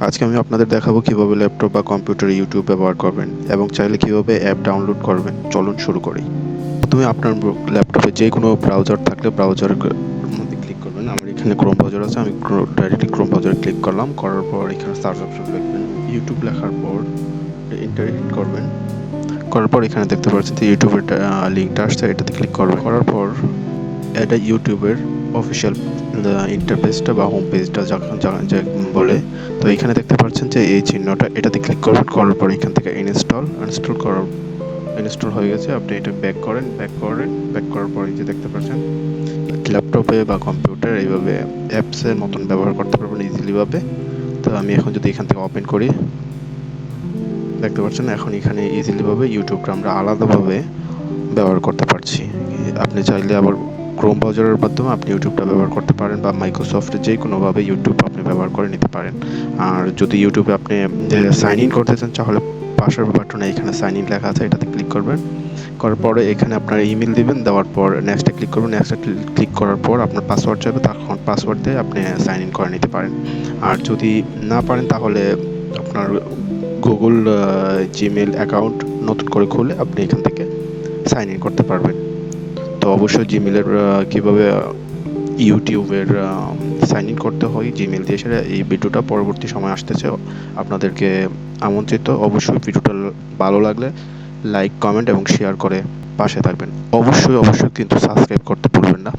আজকে আমি আপনাদের দেখাবো কিভাবে ল্যাপটপ বা কম্পিউটারে ইউটিউব ব্যবহার করবেন এবং চাইলে কিভাবে অ্যাপ ডাউনলোড করবেন। চলুন শুরু করি। প্রথমে আপনার ল্যাপটপে যে কোনো ব্রাউজার থাকলে ব্রাউজারের মধ্যে ক্লিক করবেন। আমার এখানে ক্রোম ব্রাউজার আছে, আমি ডাইরেক্টলি ক্রোম ব্রাউজারে ক্লিক করলাম। করার পর এখানে সার্চ অপশন লিখবেন, ইউটিউব লেখার পর এন্টার হিট করবেন। করার পর এখানে দেখতে পাচ্ছেন যে ইউটিউবের লিঙ্কটা আসছে, এটাতে ক্লিক করবেন। করার পর এটা ইউটিউবের অফিসিয়াল ইন্টারফেসটা বা হোম পেজটা যখন যে বলে, তো এখানে দেখতে পাচ্ছেন যে এই চিহ্নটা, এটাতে ক্লিক করবেন। করার পর এখান থেকে ইনস্টল হয়ে গেছে। আপনি এটা ব্যাক করার পর এই যে দেখতে পাচ্ছেন ল্যাপটপে বা কম্পিউটার এইভাবে অ্যাপসের মতন ব্যবহার করতে পারবেন ইজিলি ভাবে। তো আমি এখন যদি এখান থেকে ওপেন করি, দেখতে পাচ্ছেন এখন এখানে ইজিলি ভাবে ইউটিউবটা আমরা আলাদাভাবে ব্যবহার করতে পারছি। আপনি চাইলে আবার ক্রোম ব্রাউজারের মাধ্যমে আপনি ইউটিউবটা ব্যবহার করতে পারেন, বা মাইক্রোসফটে যে কোনোভাবে ইউটিউব আপনি ব্যবহার করে নিতে পারেন। আর যদি ইউটিউবে আপনি সাইন ইন করতে চান, তাহলে পাশের বাটনে এখানে সাইন ইন লেখা আছে, এটাতে ক্লিক করবেন। করার পরে এখানে আপনার ইমেল দিবেন, দেওয়ার পর নেক্সটে ক্লিক করবেন। নেক্সটে ক্লিক করার পর আপনার পাসওয়ার্ড চাইবে, তখন পাসওয়ার্ড দিয়ে আপনি সাইন ইন করে নিতে পারেন। আর যদি না পারেন তাহলে আপনার গুগল জিমেল অ্যাকাউন্ট নতুন করে খুলে আপনি এখান থেকে সাইন ইন করতে পারবেন। তো অবশ্যই জিমেলের কীভাবে ইউটিউবের সাইন ইন করতে হয় জিমেল দিয়ে, সেটা এই ভিডিওটা পরবর্তী সময় আসতেছে, আপনাদেরকে আমন্ত্রিত। অবশ্যই ভিডিওটা ভালো লাগলে লাইক, কমেন্ট এবং শেয়ার করে পাশে থাকবেন। অবশ্যই কিন্তু সাবস্ক্রাইব করতে ভুলবেন না।